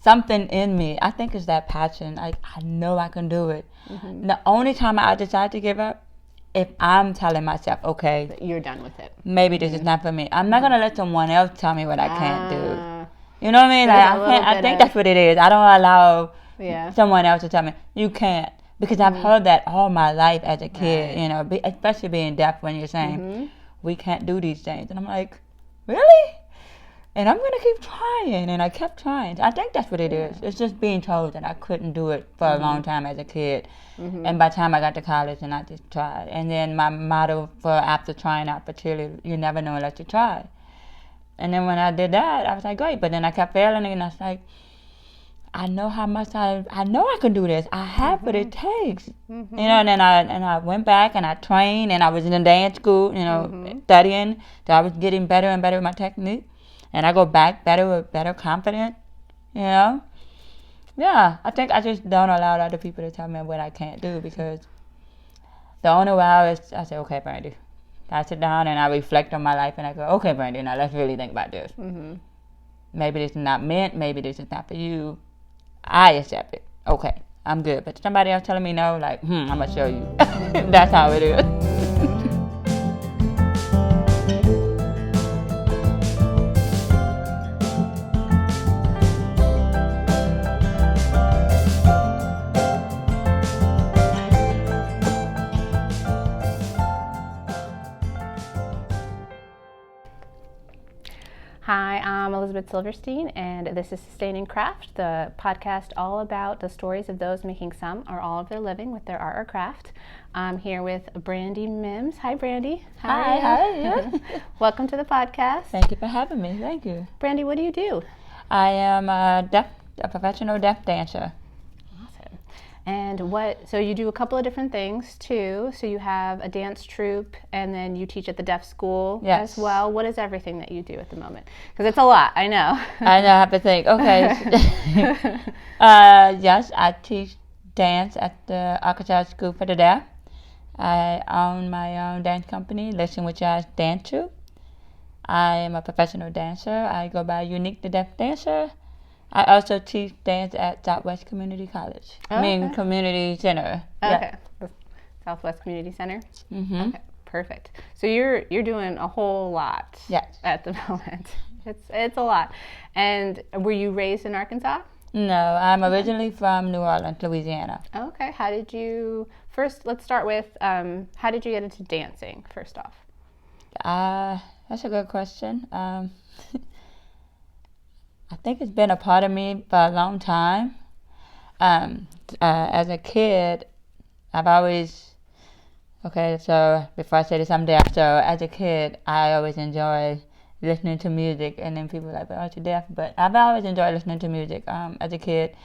something in me. I think it's that passion. Like, I know I can do it. The only time I decide to give up, if I'm telling myself, okay, That you're done with it. maybe this is not for me. I'm not gonna let someone else tell me what I can't do. You know what I mean? Like, I think that's what it is. I don't allow someone else to tell me you can't, because I've heard that all my life as a kid. You know, especially being deaf, when you're saying we can't do these things, and I'm like, really? And I'm going to keep trying. And I kept trying. I think that's what it is. It's just being told that I couldn't do it for a long time as a kid. And by the time I got to college, and I just tried. And then my motto for after trying out for cheerleader, you never know unless you try. And then when I did that, I was like, great. But then I kept failing, and I was like, I know how much I know I can do this. I have what it takes. You know, and then I went back and I trained, and I was in a dance school, you know, studying. So I was getting better and better with my technique. And I go back better confident, you know? Yeah, I think I just don't allow other people to tell me what I can't do, because the only way I say, okay, Brandy. I sit down and I reflect on my life and I go, okay, Brandy, now let's really think about this. Maybe this is not meant, maybe this is not for you. I accept it. Okay, I'm good. But somebody else telling me no, like, I'm going to show you. That's how it is. Hi, I'm Elizabeth Silverstein, and this is Sustaining Craft, the podcast all about the stories of those making some or all of their living with their art or craft. I'm here with Brandy Mimms. Hi, Brandy. Hi, how are you? Welcome to the podcast. Thank you for having me. Thank you. Brandy, what do you do? I am a professional deaf dancer. And so you do a couple of different things too. So you have a dance troupe, and then you teach at the deaf school as well. What is everything that you do at the moment? Because it's a lot, I know. I know, I have to think. Okay. Yes, I teach dance at the Arkansas School for the Deaf. I own my own dance company, Your Eyes Dance Troupe. I am a professional dancer. I go by Unique the Deaf Dancer. I also teach dance at Southwest Community College. Community Center. Okay. Yeah. Southwest Community Center? Okay, perfect. So you're doing a whole lot at the moment. It's a lot. And were you raised in Arkansas? No, I'm originally from New Orleans, Louisiana. Okay. How did you, first let's start with, how did you get into dancing, first off? That's a good question. I think it's been a part of me for a long time. As a kid, I've always, so before I say this, I'm deaf. So as a kid, I always enjoy listening to music. And then people are like, but aren't you deaf? But I've always enjoyed listening to music as a kid.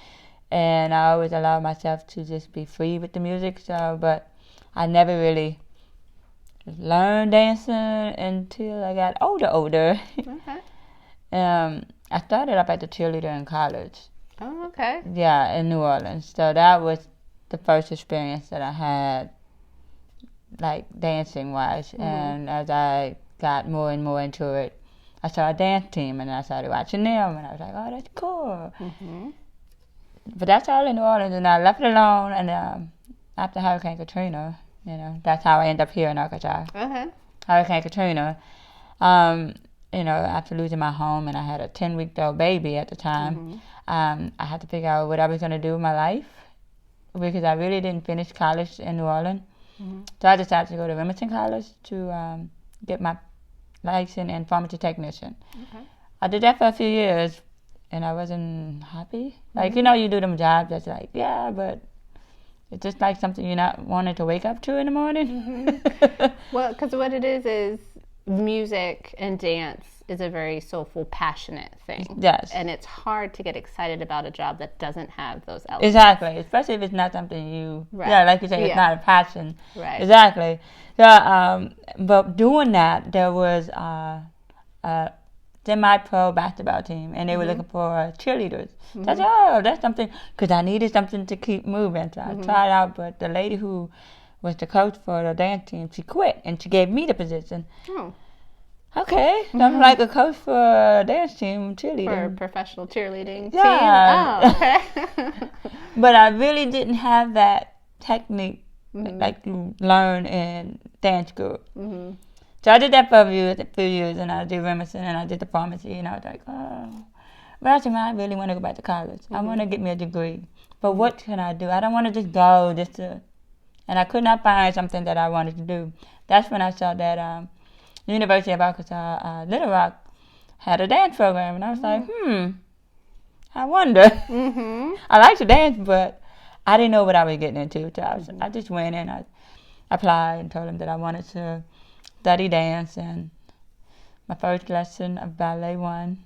And I always allowed myself to just be free with the music. But I never really learned dancing until I got older. Okay. I started up as a cheerleader in college. Oh, okay. Yeah, in New Orleans. So that was the first experience that I had, like, dancing-wise. And as I got more and more into it, I saw a dance team, and I started watching them, and I was like, oh, that's cool. But that's all in New Orleans, and I left it alone, and after Hurricane Katrina, you know, that's how I ended up here in Arkansas. Hurricane Katrina. After losing my home, and I had a 10-week-old baby at the time, I had to figure out what I was going to do with my life, because I really didn't finish college in New Orleans. So I decided to go to Remington College to get my license in pharmacy technician. I did that for a few years, and I wasn't happy. Like, you do them jobs that's like, yeah, but it's just like something you're not wanting to wake up to in the morning. Well, because what it is music and dance is a very soulful, passionate thing. Yes. And it's hard to get excited about a job that doesn't have those elements. Exactly. Especially if it's not something you, like you say, it's not a passion. Right. Exactly. So, but doing that, there was a semi-pro basketball team, and they were looking for cheerleaders. So I said, that's something, because I needed something to keep moving. So I tried out, but the lady who was the coach for the dance team, she quit, and she gave me the position. Okay, I'm like a coach for a dance team, cheerleading. For a professional cheerleading team? Oh, okay. But I really didn't have that technique like you learn in dance school. So I did that for a few years, and I did Remington, and I did the pharmacy, and I was like, oh. But I said, man, I really want to go back to college. I want to get me a degree. But what can I do? I don't want to just go just to... And I could not find something that I wanted to do. That's when I saw that University of Arkansas, Little Rock, had a dance program. And I was like, I wonder. I like to dance, but I didn't know what I was getting into. So I just went and I applied and told them that I wanted to study dance. And my first lesson of ballet 1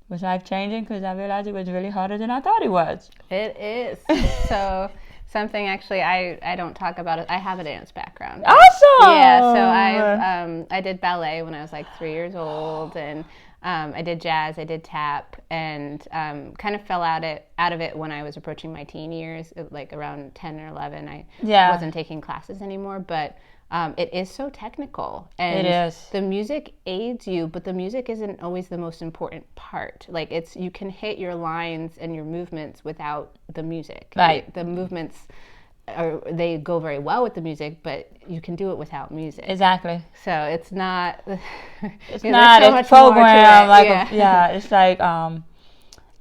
was life-changing because I realized it was really harder than I thought it was. It is. So something actually I don't talk about it. I have a dance background. Awesome! Yeah, so I did ballet when I was like 3 years old, and I did jazz, I did tap, and kind of fell out of it when I was approaching my teen years, like around 10 or 11. I wasn't taking classes anymore, but it is so technical, and it is. The music aids you, but the music isn't always the most important part. Like you can hit your lines and your movements without the music. Right. The movements they go very well with the music, but you can do it without music. Exactly. So it's not. It's not a program like it's like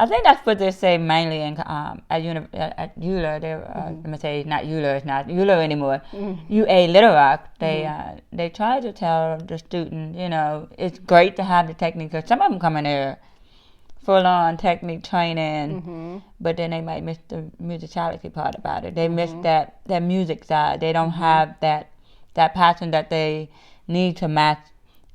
I think that's what they say mainly in at ULA. Let me say not ULA. It's not ULA anymore. UA Little Rock. They try to tell the student, it's great to have the technique. Cause some of them come in there full on technique training, but then they might miss the musicality part about it. They miss that music side. They don't have that passion that they need to match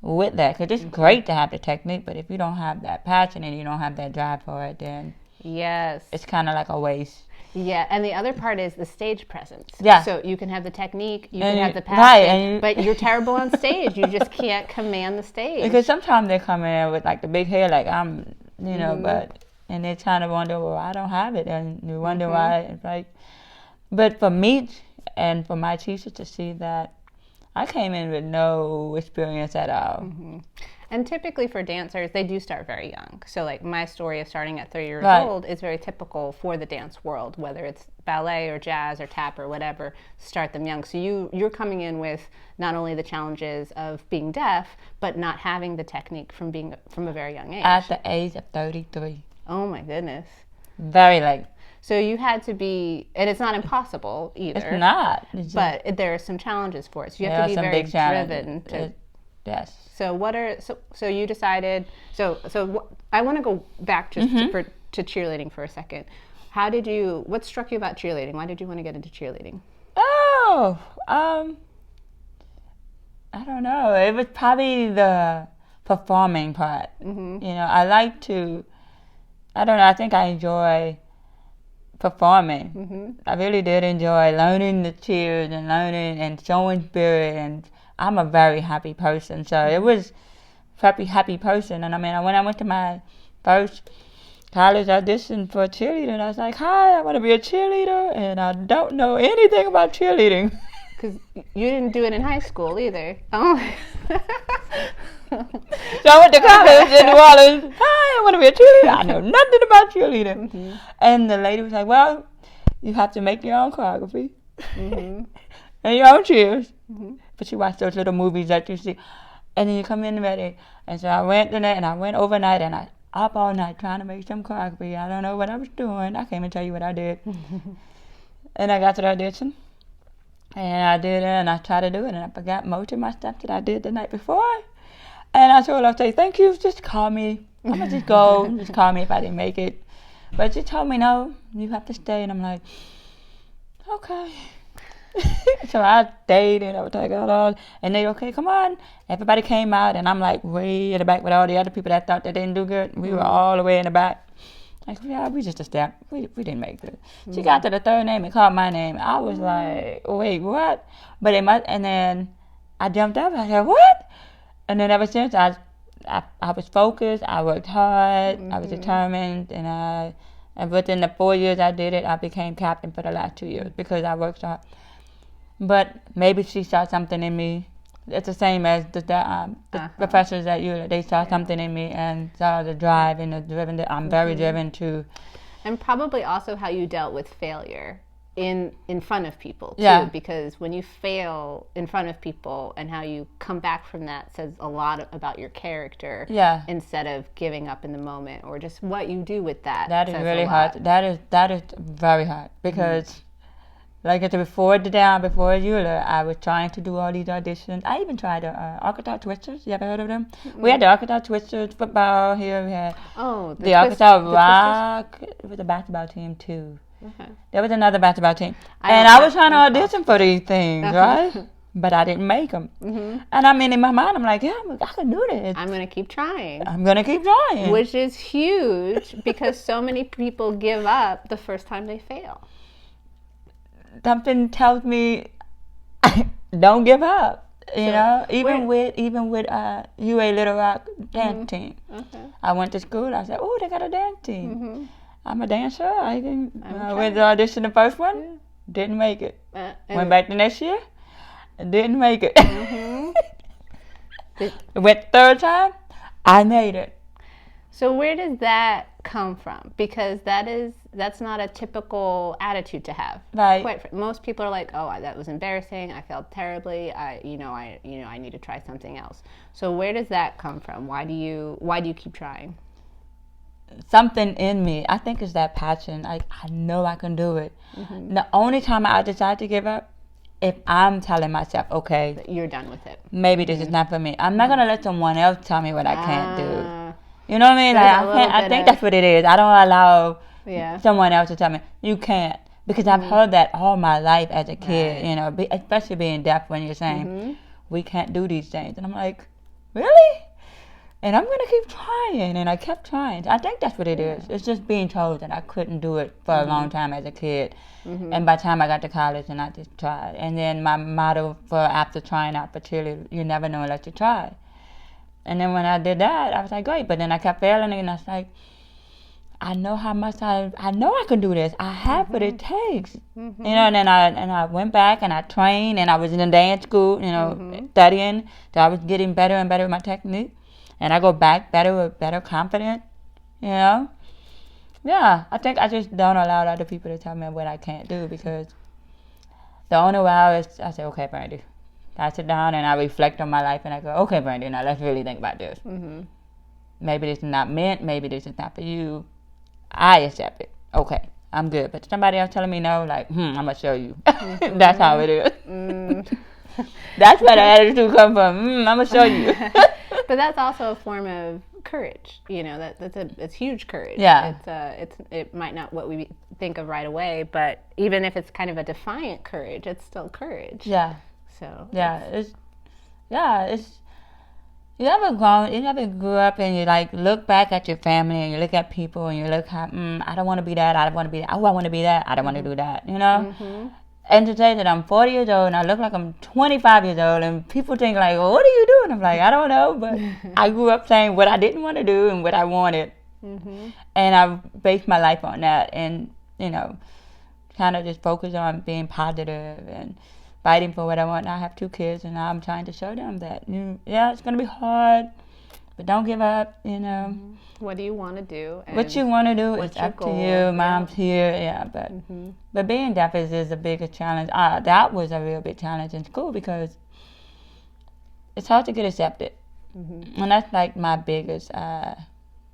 with that, because it's great to have the technique, but if you don't have that passion and you don't have that drive for it, then it's kind of like a waste. Yeah, and the other part is the stage presence. Yeah. So you can have the technique, you can have the passion, right, but you're terrible on stage. You just can't command the stage. Because sometimes they come in with like the big hair, like I'm, but and they kind of wonder, well, I don't have it, and you wonder why. It's like, but for me and for my teacher to see that I came in with no experience at all. And typically for dancers, they do start very young. So like my story of starting at 3 years old is very typical for the dance world, whether it's ballet or jazz or tap or whatever, start them young. So you're coming in with not only the challenges of being deaf, but not having the technique from a very young age. At the age of 33. Oh my goodness. Very late. So you had to be, and it's not impossible either. It's not. But there are some challenges for it. So you have to be very driven. Yes. So you decided, I want to go back just to cheerleading for a second. What struck you about cheerleading? Why did you want to get into cheerleading? Oh, I don't know. It was probably the performing part. I like to, I don't know, I think I enjoy performing. I really did enjoy learning the cheers and learning and showing spirit, and I'm a very happy person, so it was happy person. And I mean, when I went to my first college audition for cheerleading, and I was like, hi, I want to be a cheerleader, and I don't know anything about cheerleading. Because you didn't do it in high school either. Oh. So I went to college in New Orleans. Hi, I want to be a cheerleader. I know nothing about cheerleading. And the lady was like, well, you have to make your own choreography and your own cheers. But you watch those little movies that you see, and then you come in ready. And so I went to that, and I went overnight, and I up all night trying to make some choreography. I don't know what I was doing. I can't even tell you what I did. And I got to the audition, and I did it, and I tried to do it, and I forgot most of my stuff that I did the night before. And I told her, I'll say, thank you, just call me. I'm going to just go, just call me if I didn't make it. But she told me, no, you have to stay. And I'm like, okay. So I stayed, and I was like, oh, and they, okay, come on. Everybody came out, and I'm like way in the back with all the other people that thought they didn't do good. We were all the way in the back. Like, yeah, we just a step. We didn't make it. She got to the third name and called my name. I was like, wait, what? But it must, and then I jumped up. I said, what? And then ever since, I was focused. I worked hard. I was determined, and within the 4 years I did it, I became captain for the last 2 years because I worked hard. But maybe she saw something in me it's the same as the professors at ULA. They saw something in me and saw the drive and the driven. I'm very driven too. And probably also how you dealt with failure in front of people too, because when you fail in front of people and how you come back from that says a lot about your character. Instead of giving up in the moment or just what you do with that. That is really hard. That is very hard because. Like I said, before ULA, I was trying to do all these auditions. I even tried the Arkansas Twisters. You ever heard of them? We had the Arkansas Twisters football here. We had the Arkansas Rock. It was a basketball team too. There was another basketball team. And I was trying to audition for these things, right? But I didn't make them. And I mean, in my mind, I'm like, yeah, I can do this. I'm going to keep trying. Which is huge because so many people give up the first time they fail. Something tells me don't give up. You know, even with UA Little Rock dance team. I went to school. I said, "Oh, they got a dance team. I'm a dancer. I went to audition the first one, didn't make it. Went back the next year, didn't make it. Went third time, I made it." So where does that come from? Because that's not a typical attitude to have. Right. Most people are like, "Oh, that was embarrassing. I failed terribly. I need to try something else." So where does that come from? Why do you keep trying? Something in me. I think it's that passion. I know I can do it. The only time I decide to give up, if I'm telling myself, okay, that you're done with it. Maybe this is not for me. I'm not gonna let someone else tell me what I can't do. You know what I mean? I think that's what it is. I don't allow someone else to tell me, you can't. Because I've heard that all my life as a kid, you know, especially being deaf when you're saying, we can't do these things. And I'm like, really? And I'm going to keep trying. And I kept trying. I think that's what it is. It's just being told that I couldn't do it for a long time as a kid. And by the time I got to college, and I just tried. And then my motto for after trying out for cheerleader, you never know unless you try. And then when I did that, I was like, great. But then I kept failing, and I was like, I know how much I know I can do this. I have what it takes. You know, and then I went back and I trained, and I was in a dance school, you know, studying. So I was getting better and better with my technique. And I go back better confident, you know. Yeah, I think I just don't allow other people to tell me what I can't do, because the only way I say, okay, Brandy. I sit down and I reflect on my life and I go, okay, Brandy, now let's really think about this. Maybe this is not meant. Maybe this is not for you. I accept it. Okay, I'm good. But somebody else telling me no, like, I'm going to show you. That's how it is. That's where the attitude comes from. I'm going to show you. But that's also a form of courage. You know, it's huge courage. Yeah. It might not what we think of right away, but even if it's kind of a defiant courage, it's still courage. Yeah. So it's you ever grew up and you like look back at your family and you look at people and you look how I don't want to be that, I don't want to be that, oh I want to be that, I don't want to do that, you know. And to say that I'm 40 years old and I look like I'm 25 years old and people think like, well, what are you doing? I'm like, I don't know, but I grew up saying what I didn't want to do and what I wanted, and I based my life on that, and you know, kind of just focus on being positive and fighting for what I want. Now I have 2 kids, and now I'm trying to show them that, it's going to be hard, but don't give up, you know. What do you want to do? What you want to do is up to you. Mom's here, but being deaf is the biggest challenge. That was a real big challenge in school because it's hard to get accepted. And that's like my biggest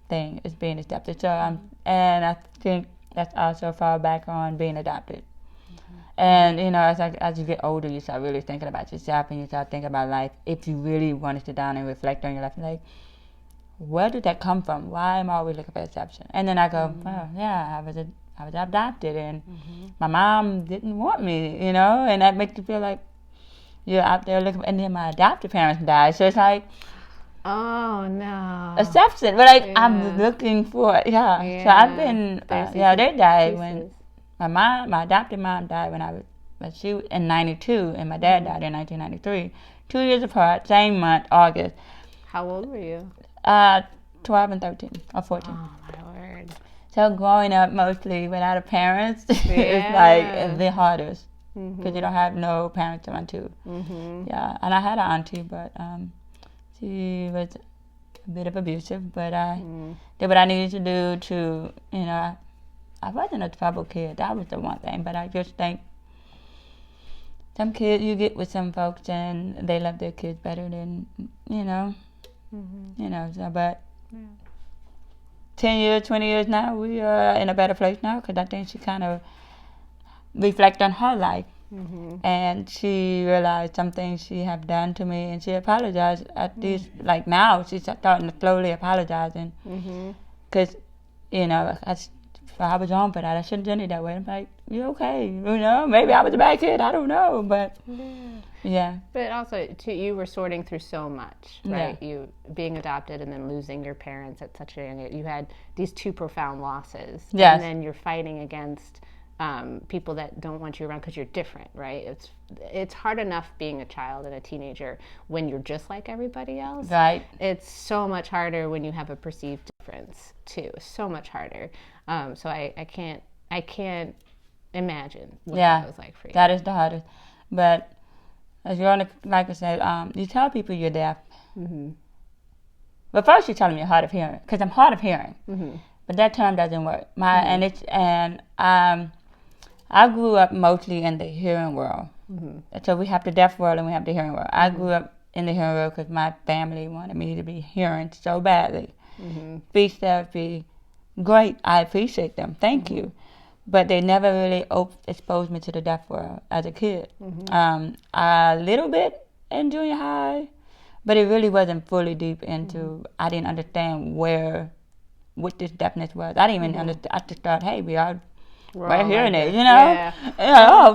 thing is being accepted. So and I think that's also fall back on being adopted. And, you know, as you get older, you start really thinking about yourself and you start thinking about life. If you really want to sit down and reflect on your life, like, where did that come from? Why am I always looking for exception? And then I go, oh, yeah, I was adopted, and my mom didn't want me, you know, and that makes you feel like you're out there looking. And then my adoptive parents died, so it's like, oh no, exception. But like I'm looking for it. So I've been, they died when. My adopted mom died she was in 92, and my dad died in 1993. 2 years apart, same month, August. How old were you? 12 and 13, or 14. Oh, my word. So growing up mostly without a parent is like the hardest. because you don't have no parents to run to. Yeah, and I had an auntie, but she was a bit of abusive, but I did what I needed to do to, I wasn't a trouble kid. That was the one thing, but I just think some kids, you get with some folks and they love their kids better than, so, but 10 years, 20 years now, we are in a better place now because I think she kind of reflect on her life. And she realized some things she have done to me, and she apologized at these, like now, she's starting to slowly apologizing. Because, I was wrong for that. I shouldn't have done it that way. I'm like, you okay? Maybe I was a bad kid. I don't know, but yeah. But also, too, you were sorting through so much, right? Yeah. You being adopted and then losing your parents at such a young age. You had these two profound losses. Yes. And then you're fighting against people that don't want you around because you're different, right? It's hard enough being a child and a teenager when you're just like everybody else. Right. It's so much harder when you have a perceived difference too. So much harder. So I can't imagine what that was like for you. That is the hardest. But as you're like I said, you tell people you're deaf. But first you tell them you're hard of hearing, because I'm hard of hearing. But that term doesn't work. I grew up mostly in the hearing world. So we have the deaf world and we have the hearing world. I grew up in the hearing world because my family wanted me to be hearing so badly. Speech therapy, great. I appreciate them. Thank you. But they never really exposed me to the deaf world as a kid. A little bit in junior high, but it really wasn't fully deep into, I didn't understand what this deafness was. I didn't even understand. I just thought, hey, wear hearing aids,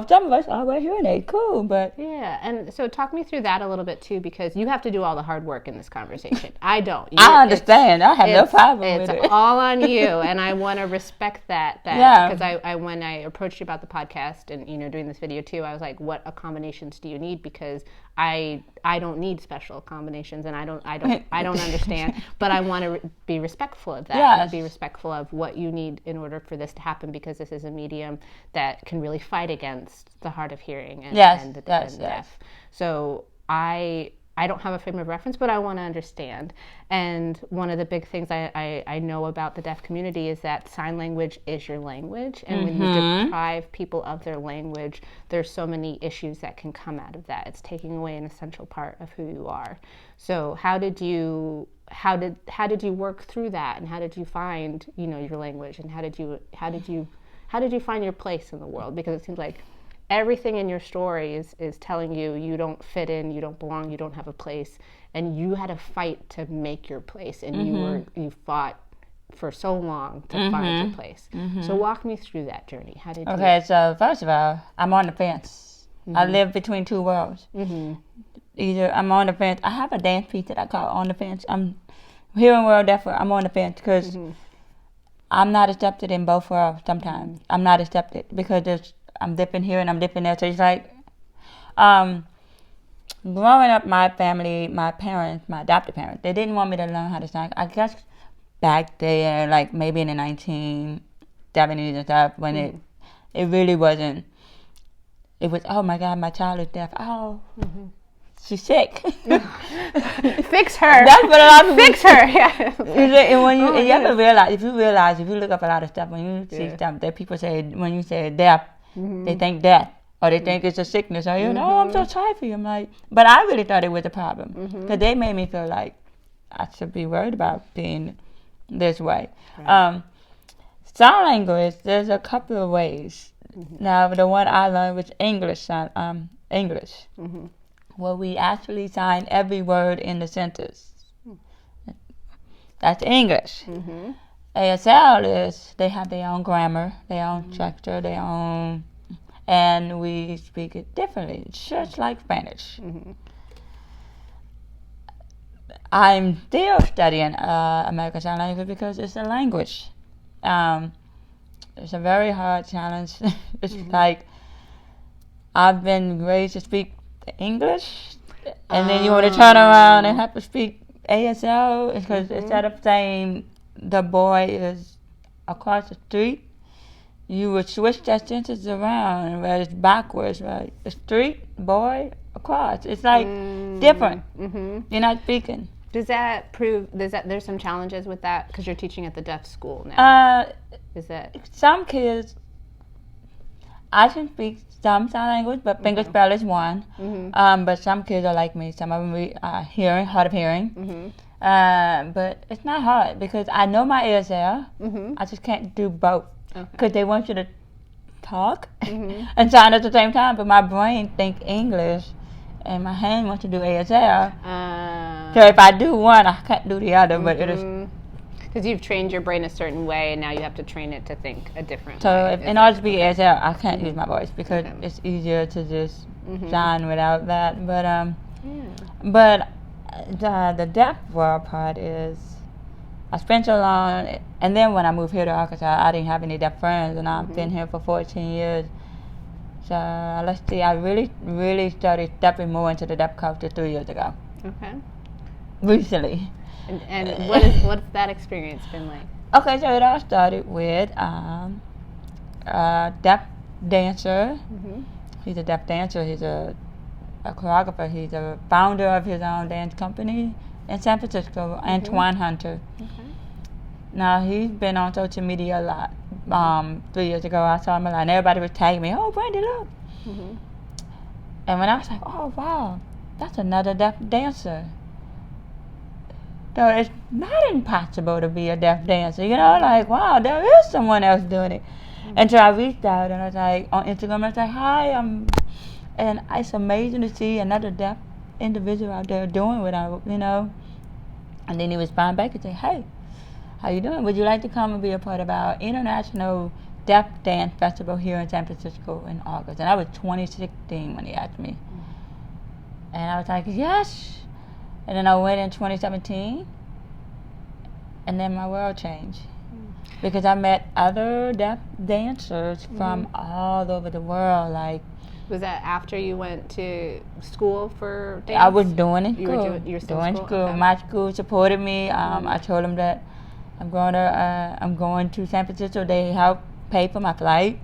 some of us all wear hearing aids, cool, but yeah. And so talk me through that a little bit too, because you have to do all the hard work in this conversation. I don't. I understand. I have no problem with it. It's all on you, and I want to respect that. Because I when I approached you about the podcast and doing this video too, I was like, what accommodations do you need? Because I don't need special accommodations, and I don't understand, but I want to be respectful of that. And be respectful of what you need in order for this to happen, because this is a medium that can really fight against the hard of hearing and the deaf. So I don't have a frame of reference, but I want to understand. And one of the big things I know about the deaf community is that sign language is your language. And when you deprive people of their language, there's so many issues that can come out of that. It's taking away an essential part of who you are. So how did you work through that? And how did you find, your language? And how did you find your place in the world? Because it seems like everything in your story is telling you don't fit in, you don't belong, you don't have a place, and you had to fight to make your place, and you fought for so long to find your place. So walk me through that journey. How did you? Okay, so first of all, I'm on the fence. I live between two worlds. Either I'm on the fence. I have a dance piece that I call On the Fence. I'm hearing world, deaf world. I'm on the fence because I'm not accepted in both worlds sometimes. I'm not accepted because I'm dipping here and I'm dipping there. So it's like, growing up, my family, my parents, my adopted parents, they didn't want me to learn how to sign. I guess back there, like maybe in the 1970s and stuff, when it really wasn't. It was, oh my God, my child is deaf. Oh, she's sick. Fix her. That's what a lot of people fix her. Yeah. And when you ever realize, if you look up a lot of stuff, when you see stuff that people say, when you say deaf, they think death, or they think it's a sickness, or I'm so sorry for you. I'm like, but I really thought it was a problem, because they made me feel like I should be worried about being this way. Right. Sign language, there's a couple of ways. Now, the one I learned was English, where we actually sign every word in the sentence. That's English. ASL is, they have their own grammar, their own structure, their own, and we speak it differently, just like Spanish. I'm still studying American Sign Language because it's a language. It's a very hard challenge. It's like, I've been raised to speak English, and then you want to turn around and have to speak ASL, because instead of saying the boy is across the street, you would switch that sentence around, where it's backwards, right? The street, boy, across. It's like different. You're not speaking. Does that prove, there's some challenges with that because you're teaching at the deaf school now? Is that? Some kids, I can speak some sign language, but finger spell is one. But some kids are like me. Some of them are hard of hearing. But it's not hard because I know my ears there. I just can't do both because they want you to talk and sign at the same time. But my brain think English, and my hand wants to do ASL. So if I do one, I can't do the other. But it is because you've trained your brain a certain way, and now you have to train it to think a different way. So in order to be ASL, I can't use my voice because it's easier to just sign without that. But the deaf world part is, I spent so long, and then when I moved here to Arkansas, I didn't have any deaf friends, and I've been here for 14 years. So let's see, I really started stepping more into the deaf culture 3 years ago. Okay. Recently. And what's that experience been like? Okay, so it all started with a deaf dancer. He's a deaf dancer. He's a choreographer. He's a founder of his own dance company in San Francisco, Antoine Hunter. Now, he's been on social media a lot. 3 years ago, I saw him a lot, and everybody was tagging me, "Oh, Brandy, look." And when I was like, "Oh, wow, that's another deaf dancer." So it's not impossible to be a deaf dancer, like, wow, there is someone else doing it. And so I reached out, and I was like, on Instagram, I was like, "Hi, and it's amazing to see another deaf individual out there doing what And then he responded back and said, "Hey, how you doing? Would you like to come and be a part of our International Deaf Dance Festival here in San Francisco in August?" And that was 2016 when he asked me. And I was like, "Yes." And then I went in 2017, and then my world changed. Because I met other deaf dancers from all over the world. Like, was that after you went to school for dance? I was doing it. You were doing school. Okay. My school supported me. I told them that I'm going to San Francisco. They helped pay for my flight,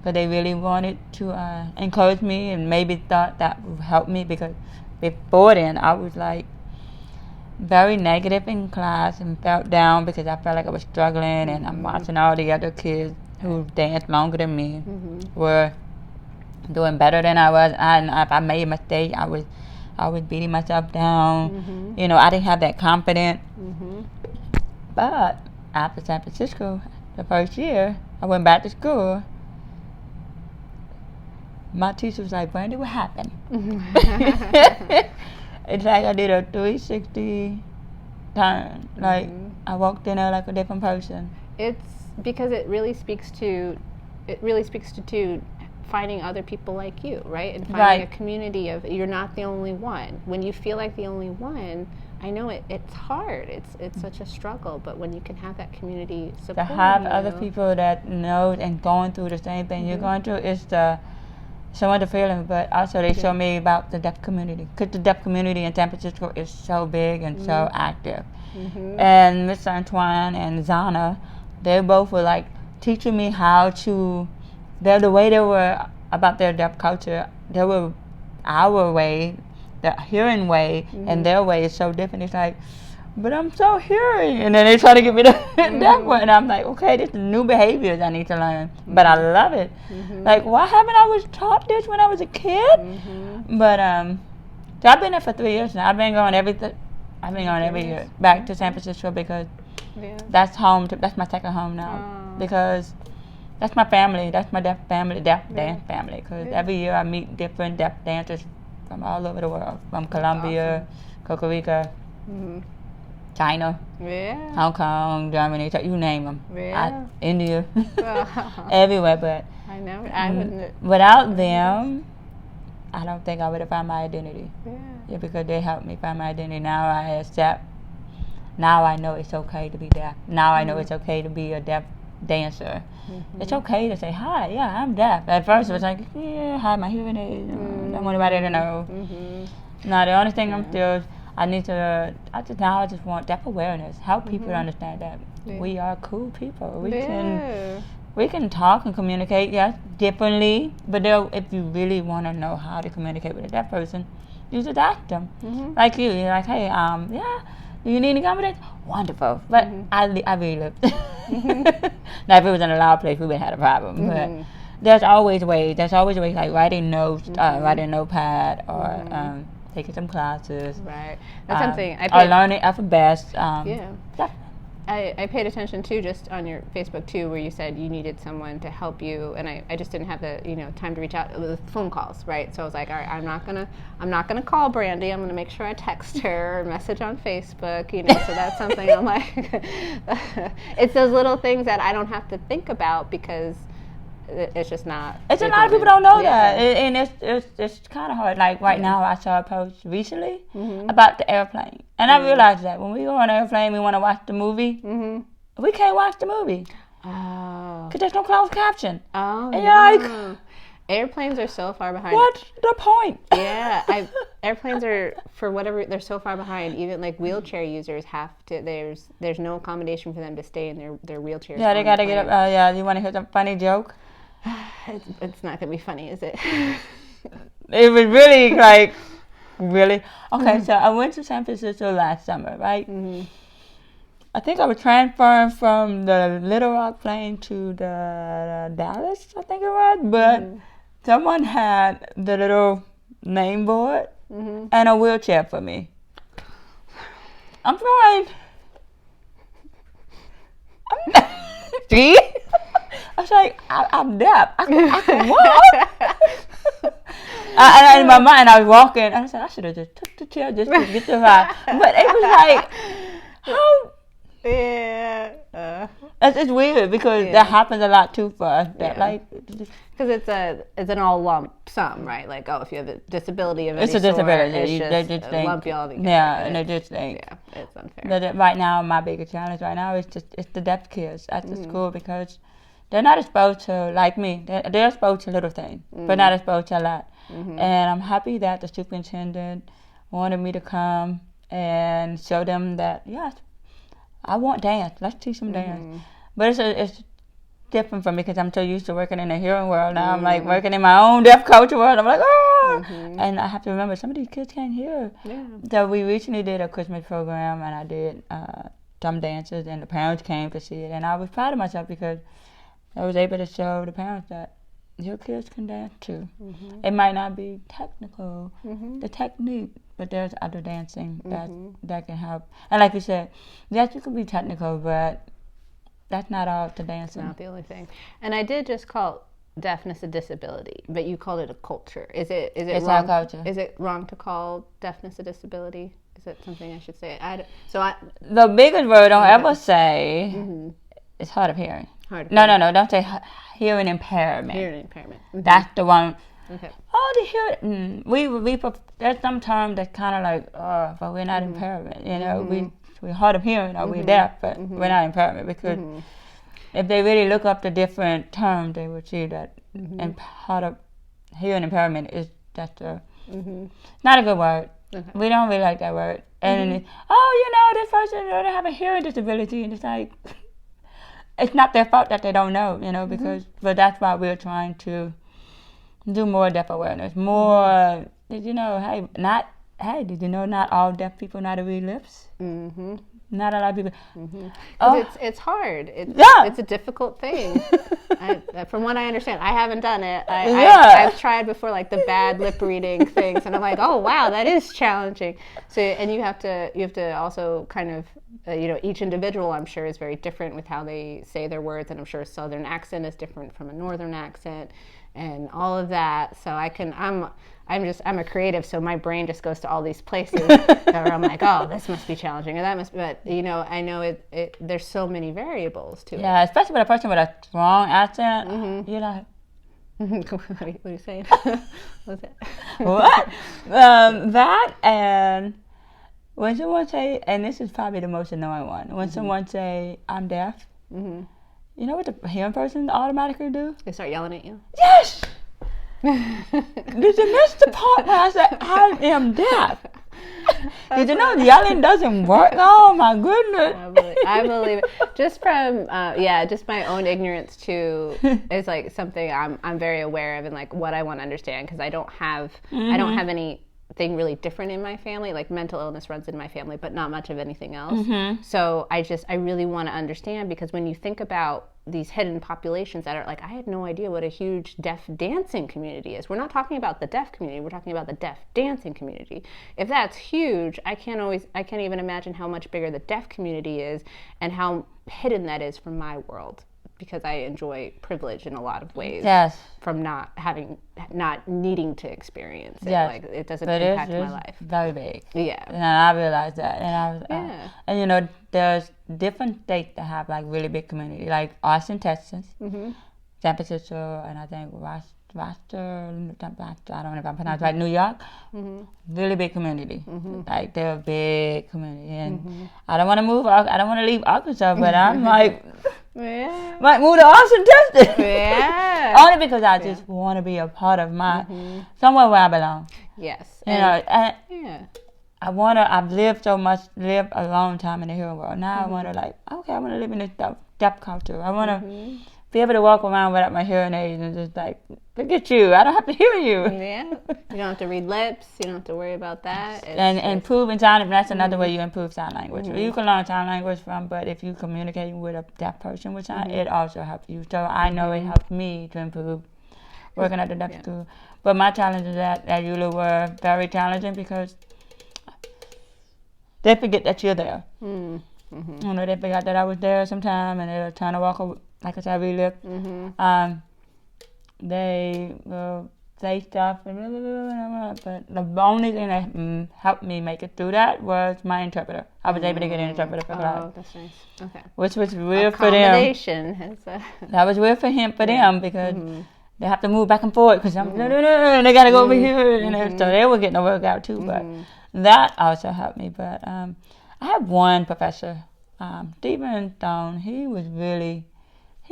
but they really wanted to encourage me and maybe thought that would help me, because before then I was like very negative in class and felt down because I felt like I was struggling, and I'm watching all the other kids who danced longer than me were doing better than I was, and if I made a mistake, I was beating myself down. I didn't have that confidence. But after San Francisco, the first year, I went back to school. My teacher was like, "Brandy, what happened?" It's like I did a 360 turn. Like, I walked in there like a different person. It's because it really speaks to finding other people like you, right? And finding a community of, you're not the only one. When you feel like the only one, I know it's hard. It's such a struggle, but when you can have that community support, to have other people that know and going through the same thing you're going through, is some of the feeling. But also they show me about the deaf community, because the deaf community in San Francisco is so big and so active. And Miss Antoine and Zana, they both were like teaching me how to. The way they were about their deaf culture, they were our way, the hearing way, and their way is so different. It's like, but I'm so hearing, and then they try to get me the deaf one, and I'm like, okay, this is new behaviors I need to learn, but I love it. Like, why haven't I was taught this when I was a kid? But so I've been there for 3 years now. I've been going every year back to San Francisco, because that's home. That's my second home now, because that's my family. That's my deaf dance family. Because every year I meet different deaf dancers from all over the world, from Colombia, Costa Rica, China, Hong Kong, Germany, you name them. India, everywhere. But I know. I wouldn't. Without them, I don't think I would have found my identity. Because they helped me find my identity. Now I accept. Now I know it's okay to be deaf. Now I know it's okay to be a deaf dancer. It's okay to say, "Hi, yeah, I'm deaf." At first it was like, "Yeah, hi, my hearing aid. Don't want anybody to know." Now the only thing I just want deaf awareness. Help people understand that we are cool people. we can talk and communicate, yes, differently. But if you really want to know how to communicate with a deaf person, you just ask them. Like you're like, hey, yeah, do you need any accommodations? Wonderful. But I really live. Now, if it was in a loud place, we would have had a problem. But there's always ways. There's always ways, like writing notes, writing a notepad, or taking some classes. Right. That's something or learning alphabets. I paid attention to just on your Facebook too, where you said you needed someone to help you, and I just didn't have the time to reach out with phone calls, right? So I was like, all right, I'm not gonna call Brandy. I'm gonna make sure I text her or message on Facebook, So that's something I'm like, it's those little things that I don't have to think about because it's just not. It's a lot of people don't know that, and it's kind of hard. Like right now, I saw a post recently about the airplane, and I realized that when we go on an airplane, we want to watch the movie. We can't watch the movie because there's no closed caption. Oh, and you're like, airplanes are so far behind. What's the point? Yeah, airplanes are, for whatever, they're so far behind. Even like wheelchair users have to. There's no accommodation for them to stay in their wheelchairs. Yeah, they gotta get up. You want to hear some funny joke? It's not gonna be funny, is it? It was really like really okay. So I went to San Francisco last summer, right? I think I was transferring from the Little Rock plane to the Dallas, I think it was. But someone had the little name board and a wheelchair for me. I'm fine. See? I was like, I'm deaf. I can walk. And in my mind, I was walking, and I said, I should have just took the chair just to get the ride. But it was like, how? Yeah. It's weird because that happens a lot too for us. Because it's an all lump sum, right? Like, if you have a disability of any it's a disability. Sort, it's just lump you all together. Yeah, and they just think. Yeah, it's unfair. Right now, my biggest challenge right now is the deaf kids at the school because they're not exposed to, like me, they're exposed to little things, but not exposed to a lot. And I'm happy that the superintendent wanted me to come and show them that, yes, I want dance. Let's teach them dance. But it's different for me because I'm so used to working in the hearing world. Now I'm like working in my own deaf culture world. I'm like, oh! And I have to remember, some of these kids can't hear. Yeah. So we recently did a Christmas program, and I did some dances, and the parents came to see it. And I was proud of myself because I was able to show the parents that your kids can dance too. It might not be technical, the technique, but there's other dancing that can help. And like you said, yes, you can be technical, but that's not all to dancing. Not the only thing. And I did just call deafness a disability, but you called it a culture. Is it it's wrong? Our culture. Is it wrong to call deafness a disability? Is it something I should say? The biggest word don't ever say is hard of hearing. No, don't say hearing impairment. Hearing impairment. That's the one. Okay. Oh, the hearing. There's some term that's kind of like, but we're not impairment. We're hard of hearing or we're deaf, but we're not impairment because if they really look up the different terms, they would see that hard of hearing impairment is just not a good word. Okay. We don't really like that word. And this person they have a hearing disability, and it's like. It's not their fault that they don't know, but that's why we're trying to do more deaf awareness. More, did you know, did you know not all deaf people know how to read lips? Not a lot of people. It's hard. It's a difficult thing. From what I understand, I haven't done it. I've tried before, like the bad lip reading things, and I'm like, oh wow, that is challenging. So, and you have to also kind of, each individual, I'm sure, is very different with how they say their words, and I'm sure a Southern accent is different from a Northern accent, and all of that. So I'm a creative, so my brain just goes to all these places where I'm like, oh, this must be challenging, or that must be, but I know there's so many variables to it. Yeah, especially with a person with a strong accent, you're like, what are you saying? What's that? What? That, and when someone say, and this is probably the most annoying one, when someone say, I'm deaf, you know what the hearing person automatically do? They start yelling at you? Yes! Did you miss the part where I said, I am deaf? Did you know yelling doesn't work? Oh my goodness. I believe it. Just from just my own ignorance too is like something I'm very aware of, and like what I want to understand, because I don't have anything really different in my family. Like mental illness runs in my family, but not much of anything else. So I really want to understand, because when you think about these hidden populations that are like, I had no idea what a huge deaf dancing community is. We're not talking about the deaf community, we're talking about the deaf dancing community. If that's huge, I can't even imagine how much bigger the deaf community is and how hidden that is from my world, because I enjoy privilege in a lot of ways. Yes. From not needing to experience it. Yes. Like it doesn't impact my life. Very big. Yeah. And I realized that, and I was, and you know, there's different states that have like really big community, like Austin, Texas, San Francisco, and I think Rochester, I don't know if I'm pronouncing right, New York, really big community. Like they're a big community, and I don't want to move. I don't want to leave Arkansas, but I'm like, might move to Austin, Texas. Only because I just want to be a part of my somewhere where I belong. Yes, you know, and I've lived a long time in the hearing world. Now I want to I want to live in this deaf culture. I want to be able to walk around without my hearing aids and just like, look at you, I don't have to hear you. Yeah, you don't have to read lips, you don't have to worry about that. And improving sign, that's another way you improve sign language. You can learn sign language but if you communicating with a deaf person with sign, it also helps you. So I know it helped me to improve working at the deaf school. But my challenges at ULA were very challenging because they forget that you're there. You know, they forgot that I was there sometime, and they're trying to walk away. Like I said, we lived. They will say stuff, but the only thing that helped me make it through that was my interpreter. I was able to get an interpreter for class. Oh, that's nice. Okay. Which was weird for them. That was weird for them because they have to move back and forth because I'm and they gotta go over here, and so they were getting a workout too. But that also helped me. But I had one professor, Stephen Stone. He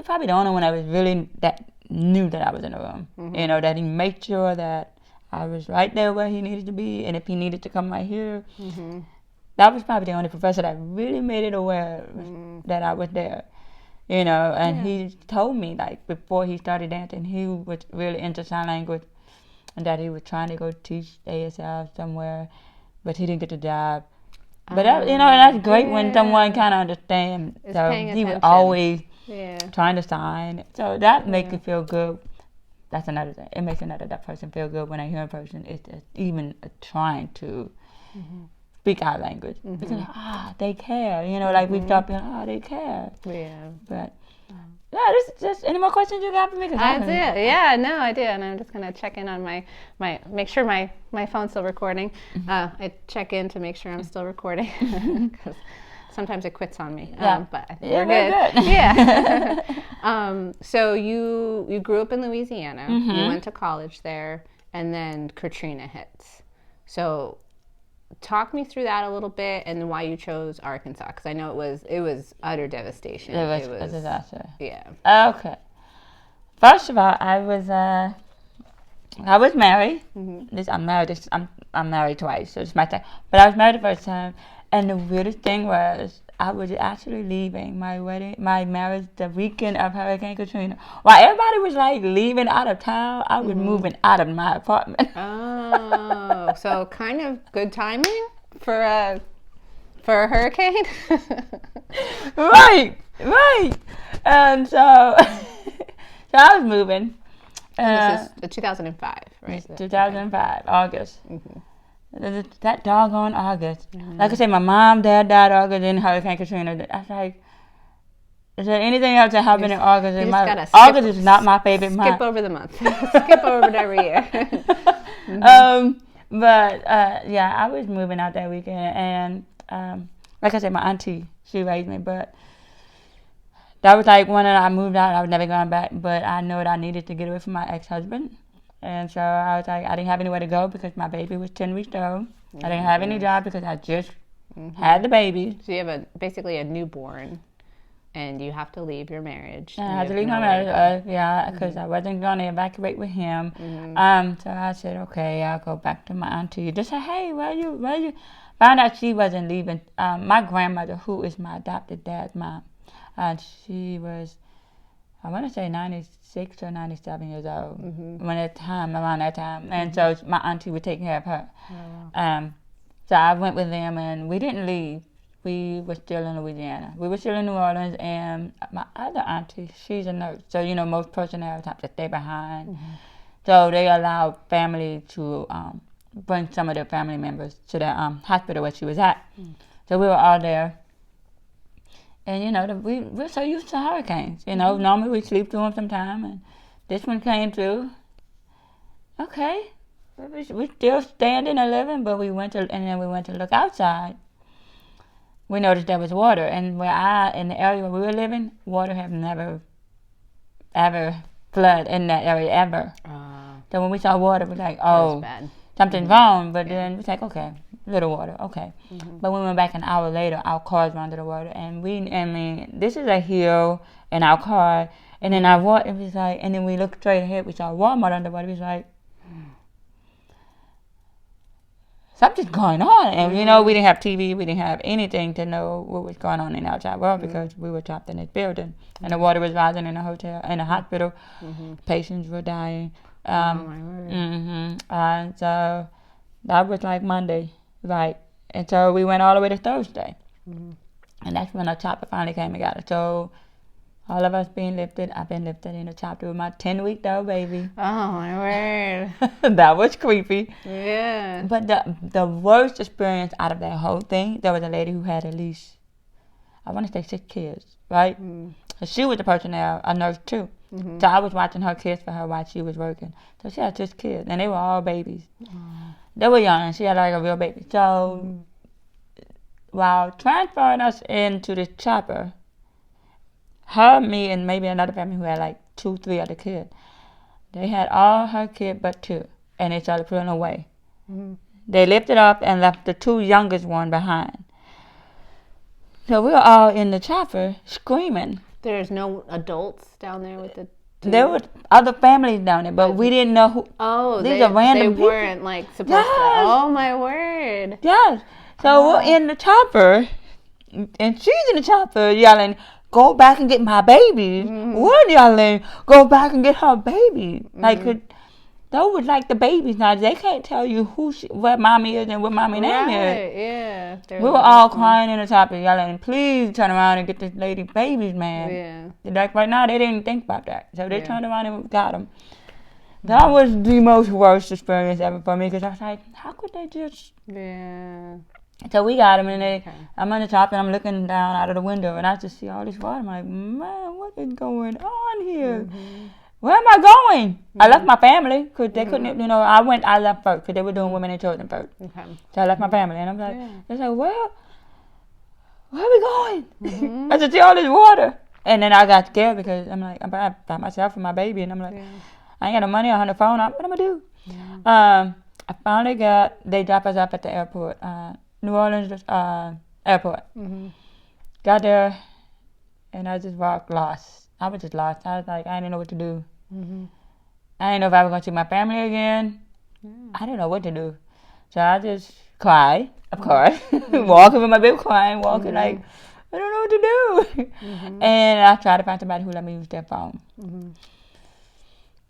probably the only one that was really that knew that I was in the room. You know, that he made sure that I was right there where he needed to be, and if he needed to come right here, that was probably the only professor that really made it aware that I was there. You know, and he told me like before he started dancing, he was really into sign language, and that he was trying to go teach ASL somewhere, but he didn't get the job. But that, you know, that's great when someone kind of understands. So he was always trying to sign. So that makes you feel good. That's another thing. It makes that person feel good when I hear a person is even trying to speak our language. Because, they care. You know, like we start being, they care. Yeah. But, just any more questions you got for me? That's it. Yeah, no, I do. And I'm just going to check in on make sure my phone's still recording. I check in to make sure I'm still recording. Because sometimes it quits on me. But I think we're good. Yeah. So you grew up in Louisiana. You went to college there, and then Katrina hits. So talk me through that a little bit, and why you chose Arkansas, because I know it was utter devastation. It was a disaster. Yeah. Okay. First of all, I was married. I'm married twice, so it's my time. But I was married the first time, and the weirdest thing was I was actually leaving my marriage the weekend of Hurricane Katrina. While everybody was like leaving out of town, I was moving out of my apartment. Oh, so kind of good timing for a hurricane. Right. And so I was moving. This is 2005, right? 2005, August. That doggone August. Like I said, my mom, dad died August in Hurricane Katrina. I was like, is there anything else that happened in August? August is not my favorite month. Skip over the month. Skip over it every year. But I was moving out that weekend, and like I said, my auntie, she raised me, but that was like when I moved out, I was never going back, but I knew that I needed to get away from my ex-husband. And so I was like, I didn't have anywhere to go because my baby was 10 weeks old. I didn't have any job because I just had the baby. So you have basically a newborn, and you have to leave your marriage. And I had to leave my marriage, because I wasn't going to evacuate with him. So I said, okay, I'll go back to my auntie. Just say, hey, where you? Found out she wasn't leaving. My grandmother, who is my adopted dad's mom, she was, I want to say 96 or 97 years old around that time. And so my auntie was taking care of her. So I went with them, and we didn't leave. We were still in Louisiana. We were still in New Orleans, and my other auntie, she's a nurse. So, most personnel have to stay behind. So they allowed family to bring some of their family members to the hospital where she was at. So we were all there. And, we're so used to hurricanes. Normally we sleep through them sometime, and this one came through. Okay. We're still standing and living, but and then we went to look outside. We noticed there was water, and in the area where we were living, water have never, ever flooded in that area, ever. So when we saw water, we were like, oh, something's wrong. But then we was like, okay, little water, okay. But when we went back an hour later, our cars were under the water, and this is a hill in our car, and then our water, it was like, and then we looked straight ahead, we saw Walmart underwater. It was like, something's going on. And, we didn't have TV. We didn't have anything to know what was going on in the outside world because we were trapped in this building. And the water was rising in the hotel, in the hospital. Patients were dying. And so that was like Monday, right? And so we went all the way to Thursday. And that's when our chopper finally came and got us. So all of us being lifted, I've been lifted in a chopper with my 10-week-old baby. Oh, my word. That was creepy. Yeah. But the worst experience out of that whole thing, there was a lady who had at least, I want to say 6 kids, right? She was the personnel, a nurse too. So I was watching her kids for her while she was working. So she had 6 kids, and they were all babies. They were young, and she had like a real baby. So while transferring us into the chopper, her, me, and maybe another family who had like 2, 3 other kids, they had all her kids but 2, and they started pulling away. They lifted up and left the 2 youngest one behind. So we were all in the chopper screaming. There's no adults down there with the 2? There were other families down there, but we didn't know who. Oh, these are random people. They weren't like supposed to. Oh, my word. Yes. So we're in the chopper, and she's in the chopper yelling, "Go back and get my baby." We're yelling, "Go back and get her baby." Like, those was like the babies now. They can't tell you what mommy is and what mommy name is. Yeah. We were all crying in the chopper yelling, "Please turn around and get this lady babies, man." Yeah. Like right now, they didn't think about that. So they turned around and got them. That was the most worst experience ever for me because I was like, how could they just... Yeah. So we got them, and I'm on the top, and I'm looking down out of the window, and I just see all this water. I'm like, man, what is going on here? Where am I going? I left my family because they couldn't, I left first because they were doing women and children first. So I left my family, and I'm like, they're like, where are we going? I just see all this water. And then I got scared because I'm like, I'm by myself and my baby, and I'm like, I ain't got no money on the phone. What am I going to do? I finally they dropped us off at the airport. New Orleans airport. Got there, and I just walked lost. I was just lost. I was like, I didn't know what to do. I didn't know if I was going to see my family again. I didn't know what to do. So I just cried, of course. Walking with my baby crying, walking like, I don't know what to do. And I tried to find somebody who let me use their phone.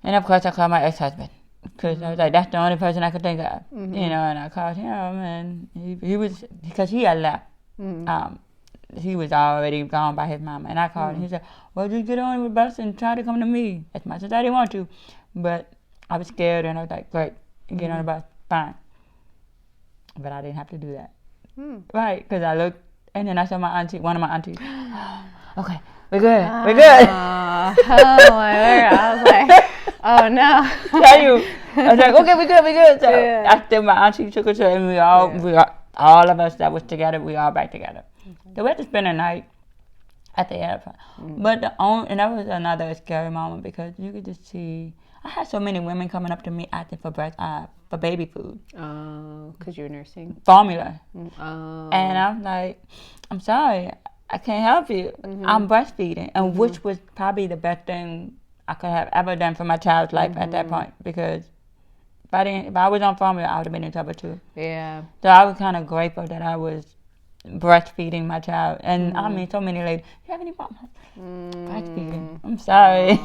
And of course I called my ex-husband. Because I was like, that's the only person I could think of, and I called him, and he was, because he had left, he was already gone by his mama, and I called him, he said, well, just get on with the bus and try to come to me, as much as I didn't want to, but I was scared, and I was like, great, get on the bus, fine, but I didn't have to do that, right, because I looked, and then I saw one of my aunties, okay, we're good. Oh, my word. I was like, oh, no. I was like, okay, we're good. So after my auntie took us, and we all of us that was together, we all back together. So we had to spend a night at the airport. But and that was another scary moment because you could just see, I had so many women coming up to me asking for baby food. Oh, because you were nursing? Formula. Oh. And I'm like, I'm sorry, I can't help you. I'm breastfeeding, and which was probably the best thing I could have ever done for my child's life at that point, because If I was on formula, I would have been in trouble too. Yeah. So I was kind of grateful that I was breastfeeding my child. And I mean, so many ladies, you have any problems? Breastfeeding. I'm sorry.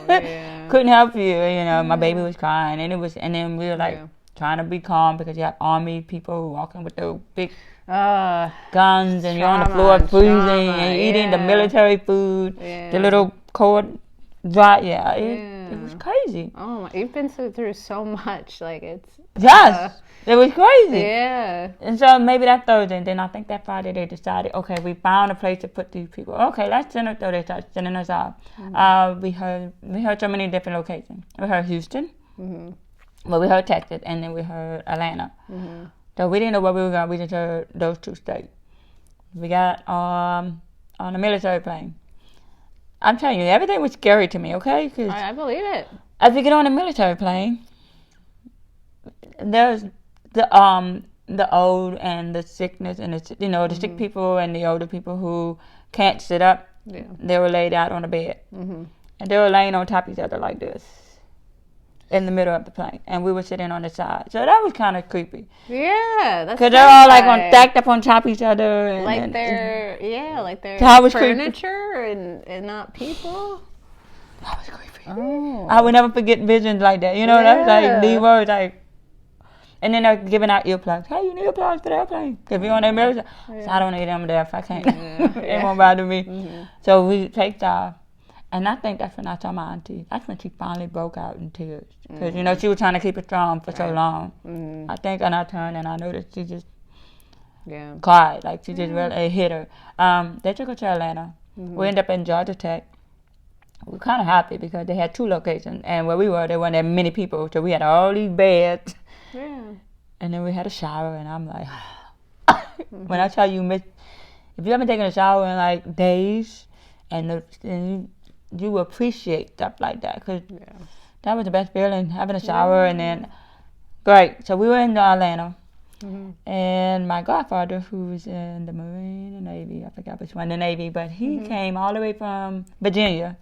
Yeah. Couldn't help you. My baby was crying, and then we were like trying to be calm because you have army people walking with those big guns, and you're on the floor freezing and eating the military food, the little cord dry. It was crazy. Oh my, you've been through so much. Like it's it was crazy. Yeah. And so maybe that Thursday, and then I think that Friday they decided, okay, we found a place to put these people. Okay, let's send us. So they started sending us out. We heard so many different locations. We heard Houston. Well, we heard Texas, and then we heard Atlanta. So we didn't know where we were going. We just heard those 2 states. We got on a military plane. I'm telling you, everything was scary to me. Okay, I believe it. As we get on a military plane, there's the old and the sickness and the sick people and the older people who can't sit up. Yeah. They were laid out on a bed, and they were laying on top of each other like this in the middle of the plane, and we were sitting on the side. So that was kind of creepy. Yeah, that's because they're all like stacked up on top of each other, and, like they're furniture and not people. That was creepy. Oh. I would never forget visions like that. That was like these words like. And then they're giving out earplugs. Hey, you need earplugs for the airplane. Because we're on the military. So I don't need them there if I can't. It won't bother me. So we take off. And I think that's when I saw my auntie. That's when she finally broke out in tears. Because, she was trying to keep it strong for so long. I think, and I turned and I noticed she just cried. Like, she just really hit her. They took her to Atlanta. We ended up in Georgia Tech. We were kind of happy because they had 2 locations. And where we were, there weren't that many people. So we had all these beds. Yeah. And then we had a shower, and I'm like, when I tell you, if you haven't taken a shower in like days, and you appreciate stuff like that, because that was the best feeling, having a shower, and then, great. So we were in Atlanta, and my godfather, who was in the Marine and Navy, I forgot which one, the Navy, but he came all the way from Virginia,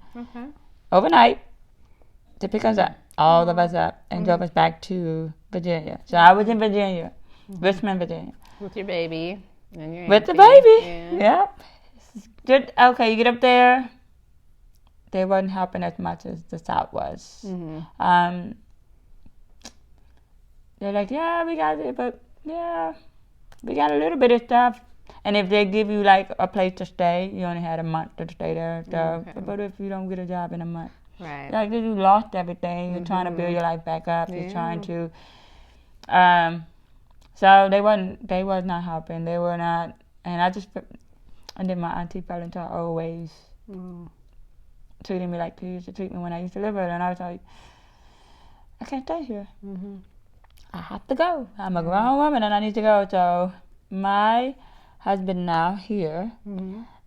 overnight, to pick us up. All of us up and drove us back to Virginia. So I was in Virginia, Richmond, Virginia. With your baby. And your With the baby. Yeah. Okay, you get up there. They wasn't helping as much as the South was. They're like, yeah, we got it, but we got a little bit of stuff. And if they give you like a place to stay, you only had a month to stay there. So, but if you don't get a job in a month. Right. Like you lost everything. You're trying to build your life back up. You're trying to. So they was not helping. They were not, and then my auntie fell into her old ways, treating me like she used to treat me when I used to live with her. And I was like, I can't stay here. I have to go. I'm a grown woman and I need to go. So my husband now here.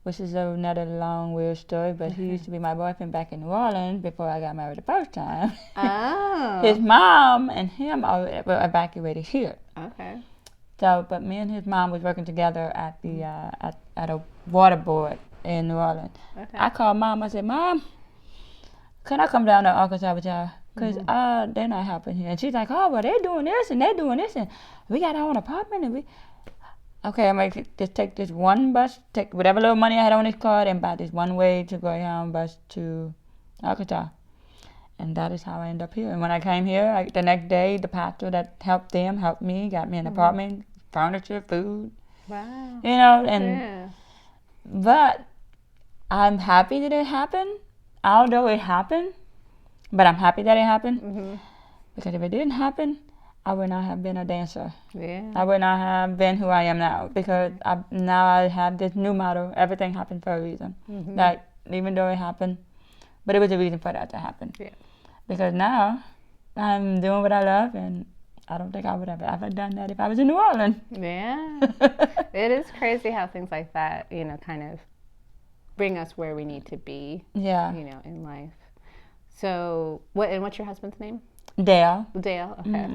Which is another long, weird story, but he used to be my boyfriend back in New Orleans before I got married the first time. Oh. His mom and him were evacuated here. Okay. So, but me and his mom was working together at the at a water board in New Orleans. Okay. I called Mom. I said, Mom, can I come down to Arkansas with y'all? Because they're not helping here. And she's like, oh, well, they're doing this and they're doing this. And we got our own apartment and okay, I'm going to just take this one bus, take whatever little money I had on this card, and buy this one way to Guyana bus to Arkansas. And that is how I ended up here. And when I came here, the next day, the pastor that helped them helped me, got me an apartment, furniture, food. Wow. But I'm happy that it happened, although it happened. But I'm happy that it happened. Because if it didn't happen, I would not have been a dancer. Yeah. I would not have been who I am now because now I have this new motto. Everything happened for a reason. Like, even though it happened, but it was a reason for that to happen. Yeah. Because now I'm doing what I love, and I don't think I would have ever done that if I was in New Orleans. Yeah. It is crazy how things like that, kind of bring us where we need to be. Yeah. In life. So, what's your husband's name? Dale. Okay.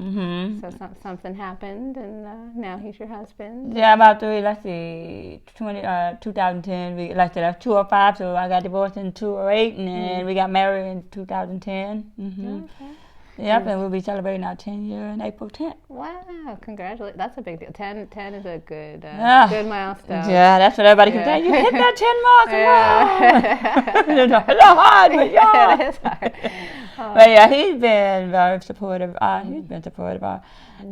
So something happened, and now he's your husband. Yeah, about 2010. We left it at 2005, so I got divorced in 2008, and then we got married in 2010. Okay. Yep, and we'll be celebrating our 10-year in April 10th. Wow, congratulations. That's a big deal. 10 is a good good milestone. Yeah, that's what everybody can say. You hit that 10 mark. It's hard, but yeah. It is hard. But yeah, he's been very supportive. He's been supportive.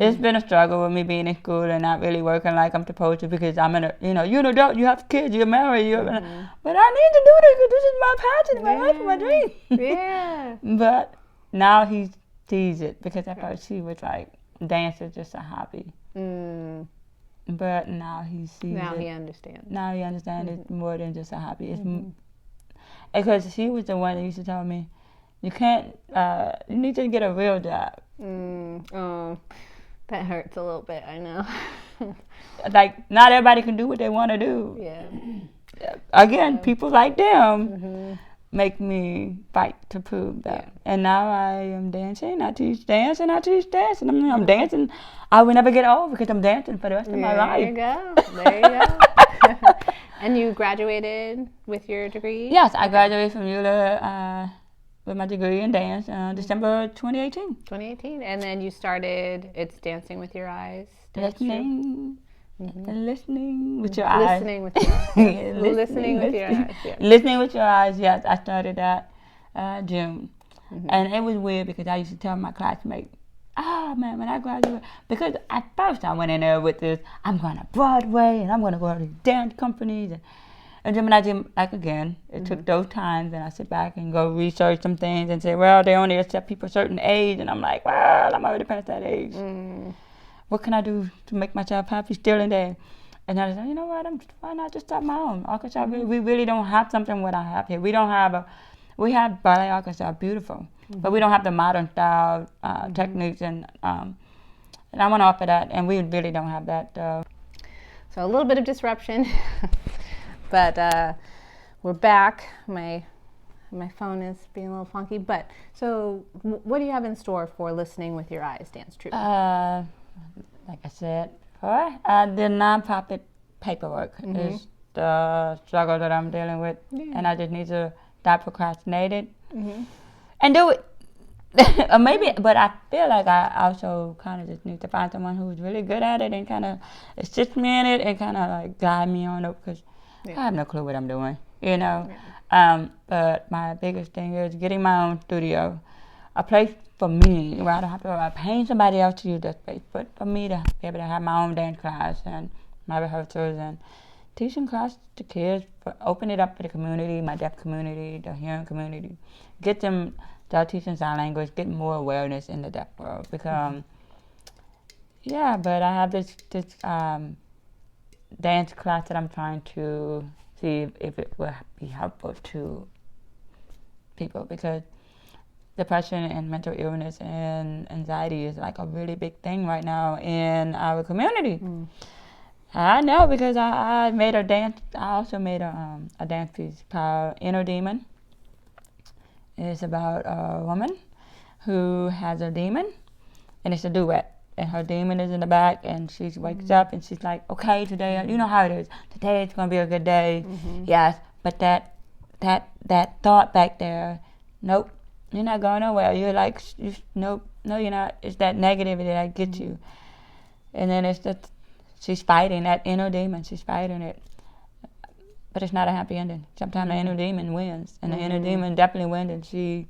It's been a struggle with me being in school and not really working like I'm supposed to because I'm in a, you're an adult, you have kids, you're married, but I need to do this because this is my passion, my life, my dream. Yeah. But now he sees it because at first he was like, dance is just a hobby. But now he sees it. Now he understands. Now he understands it's more than just a hobby. It's because he was the one that used to tell me, you can't, you need to get a real job. Oh, that hurts a little bit, I know. Like, not everybody can do what they want to do. Yeah. Again, people like them make me fight to prove that. Yeah. And now I am dancing. I teach dance and I teach dance. And I'm dancing. I will never get old because I'm dancing for the rest of my life. There you go. And you graduated with your degree? Yes, I graduated from ULA with my degree in dance December 2018. 2018. And then you started It's Dancing with Your Eyes Dance Troupe. Listening with your eyes. Listening with your eyes. Listening with your eyes. Yeah. Listening with your eyes. Yes, I started that June, and it was weird because I used to tell my classmates, "Oh man, when I graduate," because at first I went in there with this, I'm going to Broadway and I'm going to go to these dance companies, and then when I did, like again, it took those times, and I sit back and go research some things and say, well, they only accept people a certain age, and I'm like, well, I'm already past that age. What can I do to make myself happy still in there? And I said, you know what, why not just start my own orchestra? We really don't have something what I have here. We we have ballet orchestra, beautiful, but we don't have the modern style techniques, and I want to offer that, and we really don't have that. So a little bit of disruption, but we're back. My phone is being a little funky, but so what do you have in store for Listening with Your Eyes Dance Troupe? Like I said, the nonprofit paperwork is the struggle that I'm dealing with, and I just need to stop procrastinating and do it. Or maybe, but I feel like I also kind of just need to find someone who's really good at it and kind of assist me in it and kind of like guide me on it because I have no clue what I'm doing, But my biggest thing is getting my own studio, a place for me where I don't have to pay somebody else to use that space, but for me to be able to have my own dance class and my rehearsals and teaching class to kids, open it up for the community, my deaf community, the hearing community, get them start teaching sign language, get more awareness in the deaf world. Because, but I have this dance class that I'm trying to see if it will be helpful to people because depression and mental illness and anxiety is like a really big thing right now in our community. I know because I made a dance. I also made a dance piece called Inner Demon. It's about a woman who has a demon, and it's a duet. And her demon is in the back, and she wakes up and she's like, "Okay, today, you know how it is. Today it's gonna be a good day." Yes, but that thought back there, nope. You're not going nowhere. You're like, nope, no, you're not. It's that negativity that gets you. And then it's just, she's fighting that inner demon. She's fighting it. But it's not a happy ending. Sometimes the inner demon wins. And the inner demon definitely wins, and she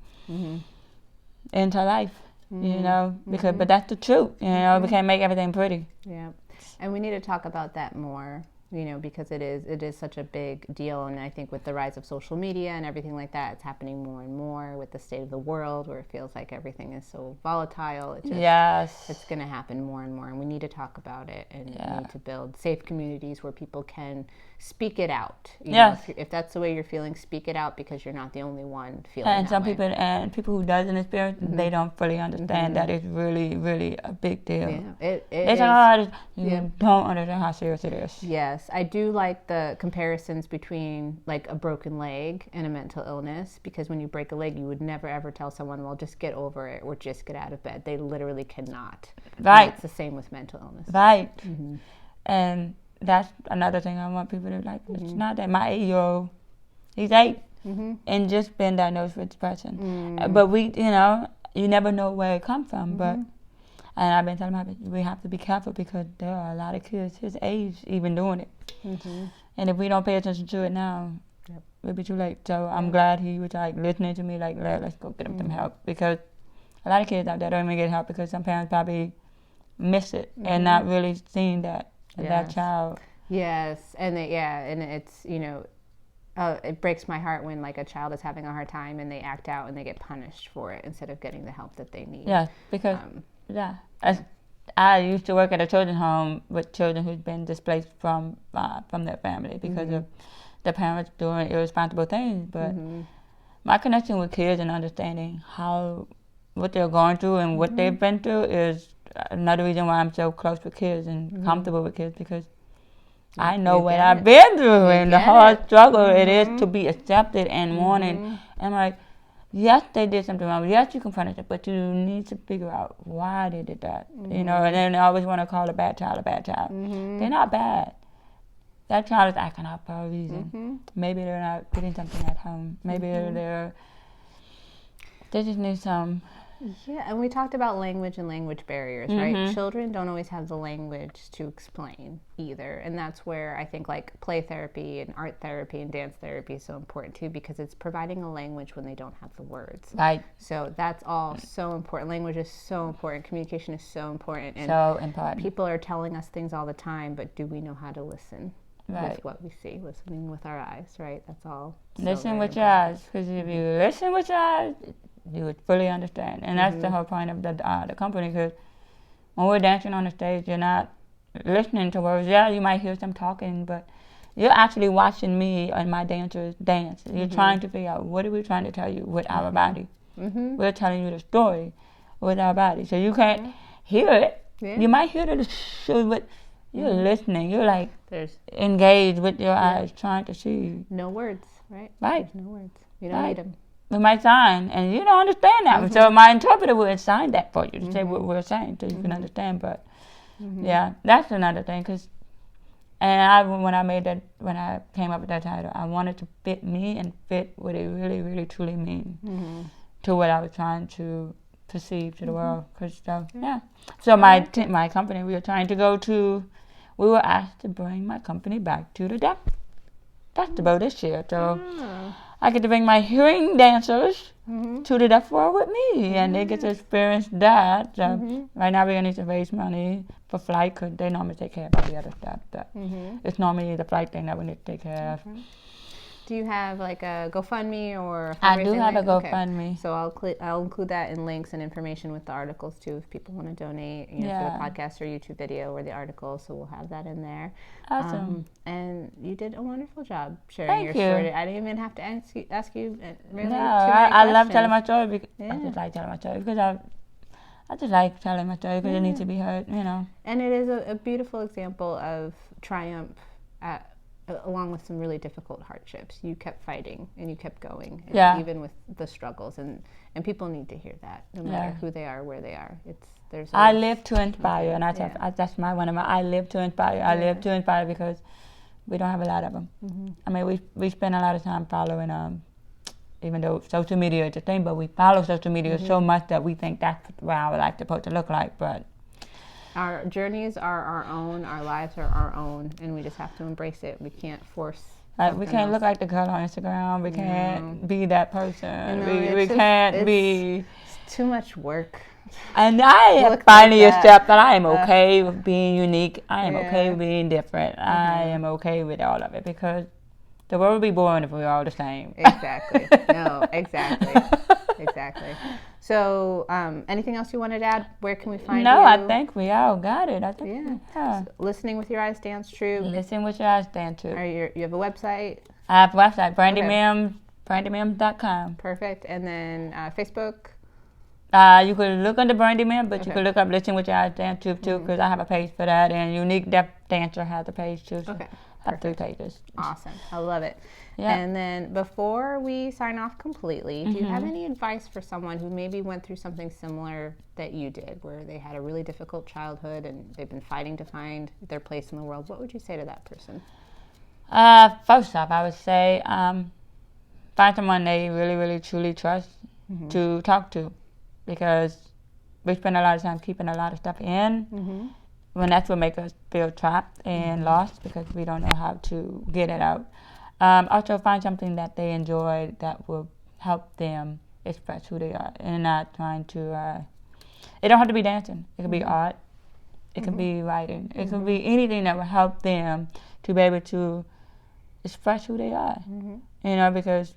ends her life, because, but that's the truth. We can't make everything pretty. Yeah. And we need to talk about that more. Because it is such a big deal, and I think with the rise of social media and everything like that, it's happening more and more with the state of the world, where it feels like everything is so volatile. It's going to happen more and more, and we need to talk about it, and we need to build safe communities where people can speak it out. If that's the way you're feeling, speak it out because you're not the only one feeling. And that some way. people who doesn't experience, they don't fully understand that it's really, really a big deal. Yeah, it's hard. You don't understand how serious it is. Yes, I do like the comparisons between like a broken leg and a mental illness, because when you break a leg, you would never ever tell someone, well, just get over it or just get out of bed. They literally cannot. Right. And it's the same with mental illness. Right. And that's another thing I want people to like. It's not that my 8-year-old, he's 8 and just been diagnosed with depression. But we, you never know where it comes from. But and I've been telling my husband, we have to be careful because there are a lot of kids his age even doing it. And if we don't pay attention to it now, it'll be too late. So I'm glad he was like listening to me, like, let's go get him some help, because a lot of kids out there don't even get help because some parents probably miss it and not really seeing that child. Yes, and it's, you know, it breaks my heart when like a child is having a hard time and they act out and they get punished for it instead of getting the help that they need. Yeah, because I used to work at a children's home with children who've been displaced from their family because of the parents doing irresponsible things. But my connection with kids and understanding what they're going through and what they've been through is another reason why I'm so close with kids and comfortable with kids, because I know what I've been through and the hard struggle it is to be accepted and wanted. And I'm like, yes, they did something wrong. Yes, you can punish it, but you need to figure out why they did that. You know, and then they always want to call a bad child a bad child. They're not bad. That child is acting out for a reason. Maybe they're not getting something at home. Maybe they just need some. Yeah, and we talked about language and language barriers, right? Children don't always have the language to explain either. And that's where I think like play therapy and art therapy and dance therapy is so important too, because it's providing a language when they don't have the words. Right. So that's all so important. Language is so important. Communication is so important. And so important. People are telling us things all the time, but do we know how to listen? Right. With what we see, listening with our eyes, right? That's all. Listen with your eyes, because if you listen with your eyes, you would fully understand. And that's the whole point of the company, because when we're dancing on the stage, you're not listening to words. Yeah, you might hear some talking, but you're actually watching me and my dancers dance. You're trying to figure out, what are we trying to tell you with our body? We're telling you the story with our body. So you can't hear it. You might hear the show, but you're listening. You're like engaged with your eyes, trying to see. No words, right? Right. There's no words. You don't need them. We might sign, and you don't understand that. So my interpreter will sign that for you to say what we're saying, so you can understand. But yeah, that's another thing. When I came up with that title, I wanted to fit me and fit what it really, really, truly means to what I was trying to perceive to the world. So my company, we were asked to bring my company back to the deaf festival this year. So I get to bring my hearing dancers to the deaf world with me, and they get to experience that. So right now we're going to need to raise money for flight, because they normally take care of all the other stuff. But it's normally the flight thing that we need to take care of. Do you have like a GoFundMe or? I do have a GoFundMe. Okay. So I'll include that in links and information with the articles too, if people want to donate, for the podcast or YouTube video or the article. So we'll have that in there. Awesome. And you did a wonderful job sharing your story. I didn't even have to ask you really. No, I love telling my story. I just like telling my story because I just like telling my story because it needs to be heard, And it is a beautiful example of triumph along with some really difficult hardships. You kept fighting and you kept going, even with the struggles, and people need to hear that, no matter who they are, where they are. I live to inspire, and that's I live to inspire. I live to inspire because we don't have a lot of them. I mean, we spend a lot of time following, even though social media is a thing, but we follow social media so much that we think that's what our life is supposed to look like, but our journeys are our own, our lives are our own, and we just have to embrace it. We can't force. We can't look like the girl on Instagram. We can't be that person. We can't be. It's too much work. And I have finally accepted that I am okay with being unique. I am okay with being different. I am okay with all of it, because the world would be boring if we were all the same. Exactly. No, exactly. Exactly. So, anything else you wanted to add? Where can we find you? No, I think we all got it. I think, So, Listening with Your Eyes Dance Troupe. Listen with Your Eyes Dance Troupe. You have a website? I have a website, Brandy Mimms, BrandyMimms.com. Perfect. And then Facebook? You could look under Brandy Mimms, but you could look up Listen with Your Eyes Dance Troupe too, because I have a page for that, and Unique Deaf Dancer has a page too. So I have 3 pages. Awesome. I love it. Yeah. And then before we sign off completely, do you have any advice for someone who maybe went through something similar that you did, where they had a really difficult childhood and they've been fighting to find their place in the world? What would you say to that person? First off, I would say find someone they really, really, truly trust to talk to. because we spend a lot of time keeping a lot of stuff in. When that's what makes us feel trapped and lost because we don't know how to get it out. Also, find something that they enjoy that will help them express who they are, and not trying to. It don't have to be dancing. It could be art. It could be writing. It could be anything that will help them to be able to express who they are. You know, because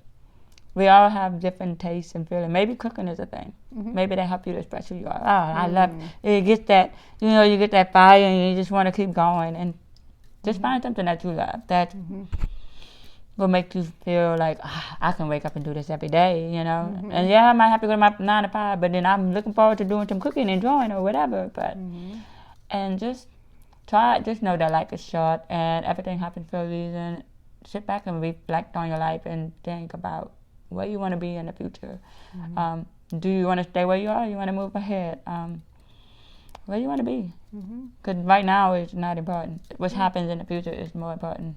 we all have different tastes and feelings. Maybe cooking is a thing. Maybe they help you to express who you are. Oh, I love it. You get that, you know, you get that fire and you just want to keep going. And just find something that you love that will make you feel like, I can wake up and do this every day, you know. And yeah, I might have to go to my 9 to 5, but then I'm looking forward to doing some cooking and drawing or whatever. But and just try it. Just know that life is short and everything happens for a reason. Sit back and reflect on your life and think about where you want to be in the future. Do you want to stay where you are? Or you want to move ahead? Where do you want to be? Because right now is not important. What happens in the future is more important.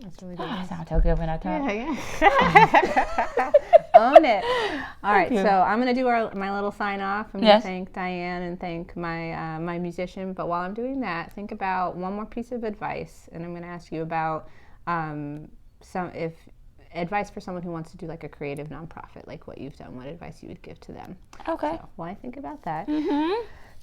That's really good. I sound so good when I talk. Yeah. Own it. All right, so I'm going to do my little sign off. I'm going to thank Diane and thank my my musician. But while I'm doing that, think about one more piece of advice, and I'm going to ask you about if advice for someone who wants to do like a creative nonprofit, like what you've done. What advice you would give to them? Okay. So while I think about that.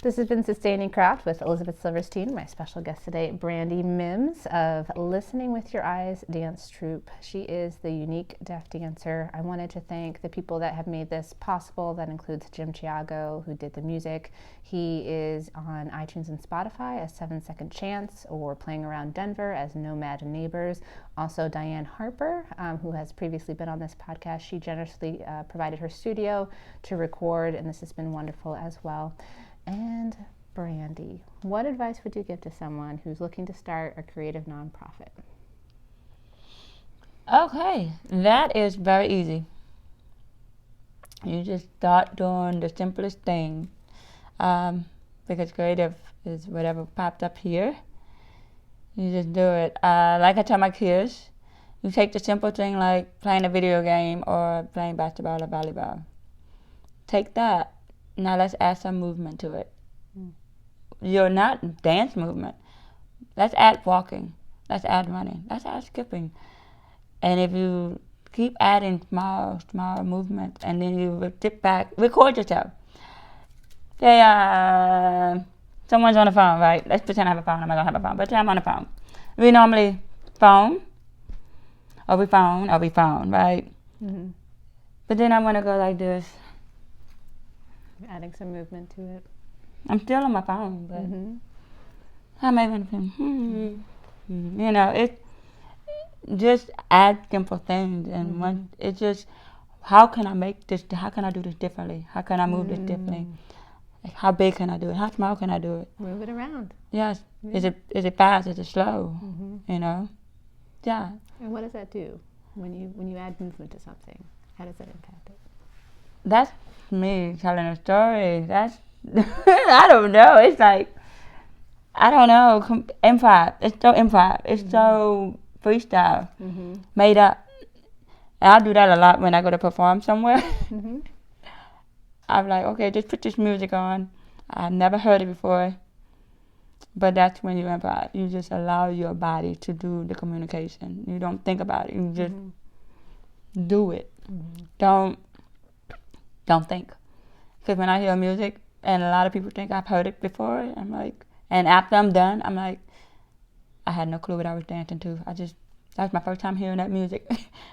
This has been Sustaining Craft with Elizabeth Silverstein, my special guest today, Brandy Mimms of Listening with Your Eyes Dance Troupe. She is the unique deaf dancer. I wanted to thank the people that have made this possible. That includes Jim Chiago, who did the music. He is on iTunes and Spotify as 7 Second Chance, or Playing Around Denver as Nomad Neighbors. Also, Diane Harper, who has previously been on this podcast. She generously provided her studio to record, and this has been wonderful as well. And Brandy, what advice would you give to someone who's looking to start a creative nonprofit? Okay, that is very easy. You just start doing the simplest thing, because creative is whatever popped up here. You just do it. Like I tell my kids, you take the simple thing like playing a video game or playing basketball or volleyball. Take that. Now let's add some movement to it. You're not dance movement. Let's add walking. Let's add running. Let's add skipping. And if you keep adding small movements, and then you sit back, record yourself. Say, someone's on the phone, right? Let's pretend I have a phone. I'm not gonna have a phone, but I'm on the phone. We normally phone, right? But then I want to go like this. Adding some movement to it. I'm still on my phone, but I may want to, you know, it just add simple things, and once it's just, how can I make this? How can I do this differently? How can I move this differently? Like, how big can I do it? How small can I do it? Move it around. Yes. Is it fast? Is it slow? You know. Yeah. And what does that do when you add movement to something? How does that impact it? That's me telling a story. That's I don't know. It's like, I don't know. Improv. It's so improv. It's so freestyle, made up. And I do that a lot when I go to perform somewhere. I'm like, okay, just put this music on. I've never heard it before. But that's when you improv. You just allow your body to do the communication. You don't think about it. You just do it. Don't think. Because when I hear music, and a lot of people think I've heard it before, I'm like, and after I'm done, I'm like, I had no clue what I was dancing to. That was my first time hearing that music.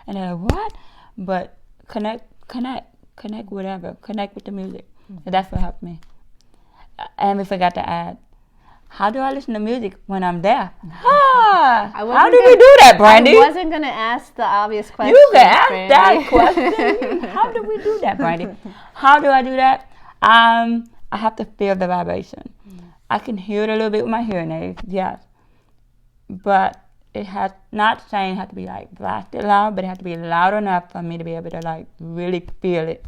And they're like, what? But connect whatever. Connect with the music. And that's what helped me. And we forgot to add, how do I listen to music when I'm deaf? How do we do that, Brandy? I wasn't going to ask the obvious question. You can ask that question. How do we do that, Brandy? How do I do that? I have to feel the vibration. I can hear it a little bit with my hearing aids, yes. But it has, not saying it has to be like blasted loud, but it has to be loud enough for me to be able to like really feel it.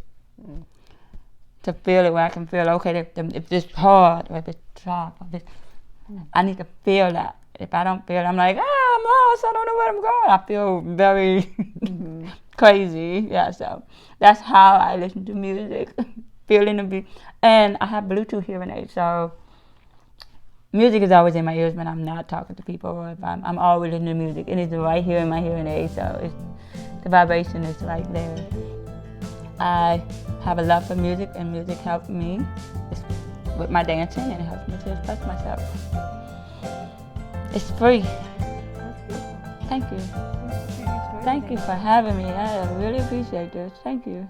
To feel it where I can feel, okay, if it's hard or if it's soft, or if it's, I need to feel that. If I don't feel it, I'm like, I'm lost, I don't know where I'm going. I feel very crazy. Yeah, so that's how I listen to music. feeling the beat. And I have Bluetooth hearing aids, so music is always in my ears when I'm not talking to people, or if I'm always listening to music. It is right here in my hearing aid, so the vibration is right there. I have a love for music, and music helps me with my dancing, and it helps me to express myself. It's free. Thank you. Thank you for having me. I really appreciate this. Thank you.